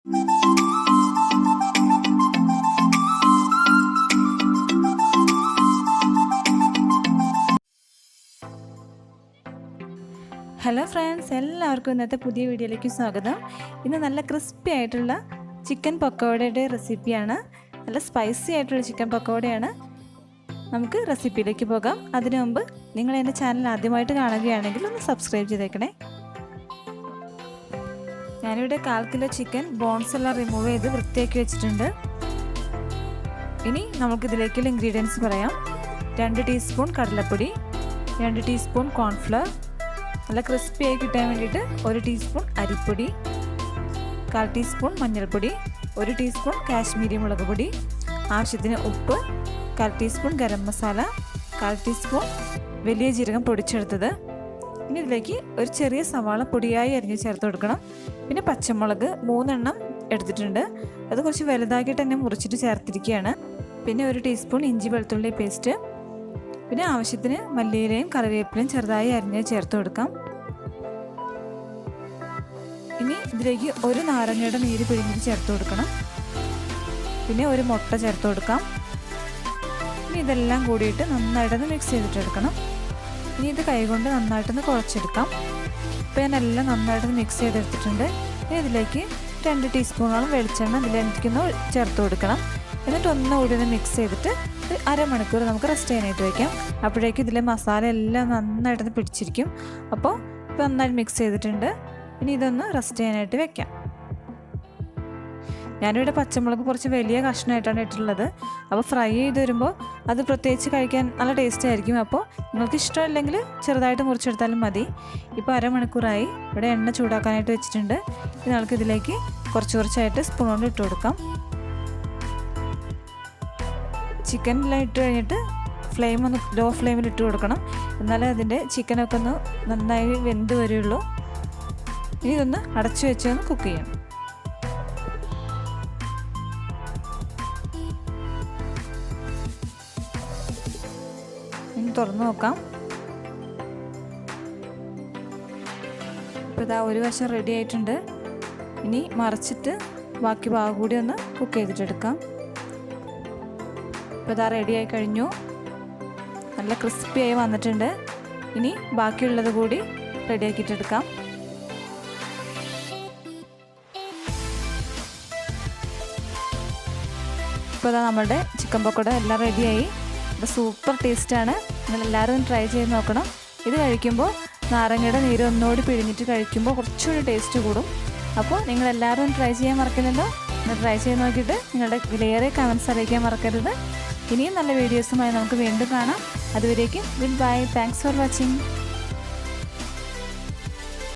Hello friends, എല്ലാവർക്കും ഇന്നത്തെ പുതിയ വീഡിയോയിലേക്ക് സ്വാഗതം. ഇന്ന് നല്ല ക്രിസ്പി ആയിട്ടുള്ള ചിക്കൻ പക്കോടയുടെ റെസിപ്പിയാണ്. നല്ല സ്പൈസി ആയിട്ടുള്ള ചിക്കൻ പക്കോടയാണ്. നമുക്ക് റെസിപ്പിയിലേക്ക് പോകാം. അതിനു മുമ്പ് നിങ്ങൾ എൻ്റെ ചാനൽ ആദ്യമായിട്ട് കാണുകയാണെങ്കിൽ ഒന്ന് സബ്സ്ക്രൈബ് ചെയ്തേക്കണേ. ഞാനിവിടെ 1/4 കിലോ ചിക്കൻ ബോൺസ് എല്ലാം റിമൂവ് ചെയ്ത് വൃത്തിയാക്കി വെച്ചിട്ടുണ്ട്. ഇനി നമുക്കിതിലേക്കുള്ള ഇൻഗ്രീഡിയൻസ് പറയാം. 2 ടീസ്പൂൺ കടലപ്പൊടി, 2 ടീസ്പൂൺ കോൺഫ്ലവർ, നല്ല ക്രിസ്പിയായി കിട്ടാൻ വേണ്ടിയിട്ട് 1 ടീസ്പൂൺ അരിപ്പൊടി, 1/4 ടീസ്പൂൺ മഞ്ഞൾപ്പൊടി, 1 ടീസ്പൂൺ കാശ്മീരി മുളക് പൊടി, ആവശ്യത്തിന് ഉപ്പ്, 1/4 ടീസ്പൂൺ ഗരം മസാല, 1/4 ടീസ്പൂൺ വലിയ ജീരകം പൊടിച്ചെടുത്തത്. ഇനി ഇതിലേക്ക് ഒരു ചെറിയ സവാള പൊടിയായി അരിഞ്ഞ് ചേർത്ത് കൊടുക്കണം. പിന്നെ പച്ചമുളക് 3 എണ്ണം എടുത്തിട്ടുണ്ട്. അത് കുറച്ച് വലുതാക്കിയിട്ട് തന്നെ മുറിച്ചിട്ട് ചേർത്തിരിക്കുകയാണ്. പിന്നെ 1 ടീസ്പൂൺ ഇഞ്ചി വെളുത്തുള്ളി പേസ്റ്റ്, പിന്നെ ആവശ്യത്തിന് മല്ലിയിലയും കറിവേപ്പിലയും ചെറുതായി അരിഞ്ഞ് ചേർത്ത് കൊടുക്കാം. ഇനി ഇതിലേക്ക് 1 നാരങ്ങയുടെ നീര് പിഴിഞ്ഞ് ചേർത്ത് കൊടുക്കണം. പിന്നെ 1 മുട്ട ചേർത്ത് കൊടുക്കാം. ഇനി ഇതെല്ലാം കൂടിയിട്ട് നന്നായിട്ടൊന്ന് മിക്സ് ചെയ്തിട്ടെടുക്കണം. ഇനി ഇത് കൈകൊണ്ട് നന്നായിട്ടൊന്ന് കുഴച്ചെടുക്കാം. ഇപ്പോൾ ഞാൻ എല്ലാം നന്നായിട്ടൊന്ന് മിക്സ് ചെയ്തെടുത്തിട്ടുണ്ട്. ഇനി ഇതിലേക്ക് 2 ടീസ്പൂണോളം വെളിച്ചെണ്ണ ഇതിലേക്കൊന്ന് ചേർത്ത് കൊടുക്കണം. എന്നിട്ട് ഒന്നുകൂടി ഒന്ന് മിക്സ് ചെയ്തിട്ട് അരമണിക്കൂർ നമുക്ക് റെസ്റ്റ് ചെയ്യാനായിട്ട് വയ്ക്കാം. അപ്പോഴേക്കും ഇതിലെ മസാല എല്ലാം നന്നായിട്ടൊന്ന് പിടിച്ചിരിക്കും. അപ്പോൾ ഇപ്പോൾ നന്നായിട്ട് മിക്സ് ചെയ്തിട്ടുണ്ട്. ഇനി ഇതൊന്ന് റെസ്റ്റ് ചെയ്യാനായിട്ട് വെക്കാം. ഞാനിവിടെ പച്ചമുളക് കുറച്ച് വലിയ കഷ്ണമായിട്ടാണ് ഇട്ടിട്ടുള്ളത്. അപ്പോൾ ഫ്രൈ ചെയ്ത് വരുമ്പോൾ അത് പ്രത്യേകിച്ച് കഴിക്കാൻ നല്ല ടേസ്റ്റ് ആയിരിക്കും. അപ്പോൾ നിങ്ങൾക്ക് ഇഷ്ടമില്ലെങ്കിൽ ചെറുതായിട്ട് മുറിച്ചെടുത്താലും മതി. ഇപ്പോൾ അരമണിക്കൂറായി. ഇവിടെ എണ്ണ ചൂടാക്കാനായിട്ട് വെച്ചിട്ടുണ്ട്. ഇനി നമുക്ക് ഇതിലേക്ക് കുറച്ചായിട്ട് സ്പൂൺ കൊണ്ട് ഇട്ട് കൊടുക്കാം. ചിക്കനെല്ലാം ഇട്ട് കഴിഞ്ഞിട്ട് ഫ്ലെയിം ഒന്ന് ലോ ഫ്ലെയിമിൽ ഇട്ട് കൊടുക്കണം. എന്നാലേ അതിൻ്റെ ചിക്കനൊക്കെ ഒന്ന് നന്നായി വെന്ത് വരുള്ളൂ. ഇനി ഇതൊന്ന് അടച്ചു വെച്ച് ഒന്ന് കുക്ക് ചെയ്യണം. ഇനി തുറന്ന് നോക്കാം. ഇപ്പോൾ ഇതാ ഒരു വശം റെഡി ആയിട്ടുണ്ട്. ഇനി മറിച്ചിട്ട് ബാക്കി ഭാഗം കൂടി ഒന്ന് കുക്ക് ചെയ്തിട്ടെടുക്കാം. ഇപ്പോൾ ഇതാ റെഡിയായി കഴിഞ്ഞു. നല്ല ക്രിസ്പിയായി വന്നിട്ടുണ്ട്. ഇനി ബാക്കിയുള്ളത് കൂടി റെഡിയാക്കിയിട്ടെടുക്കാം. ഇപ്പോൾ ഇതാ നമ്മുടെ ചിക്കൻ പക്കോട എല്ലാം റെഡിയായി. ഇത് സൂപ്പർ ടേസ്റ്റാണ്. നിങ്ങളെല്ലാവരും ട്രൈ ചെയ്ത് നോക്കണം. ഇത് കഴിക്കുമ്പോൾ നാരങ്ങയുടെ നീര് ഒന്നുകൂടി പിഴിഞ്ഞിട്ട് കഴിക്കുമ്പോൾ കുറച്ചുകൂടി ടേസ്റ്റ് കൂടും. അപ്പോൾ നിങ്ങളെല്ലാവരും ട്രൈ ചെയ്യാൻ മറക്കരുതല്ലോ. നിങ്ങൾ ട്രൈ ചെയ്ത് നോക്കിയിട്ട് നിങ്ങളുടെ വിലയേറിയ കമൻറ്റ്സ് അറിയിക്കാൻ മറക്കരുത്. ഇനിയും നല്ല വീഡിയോസുമായി നമുക്ക് വീണ്ടും കാണാം. അതുവരേക്കും good bye. Thanks for watching.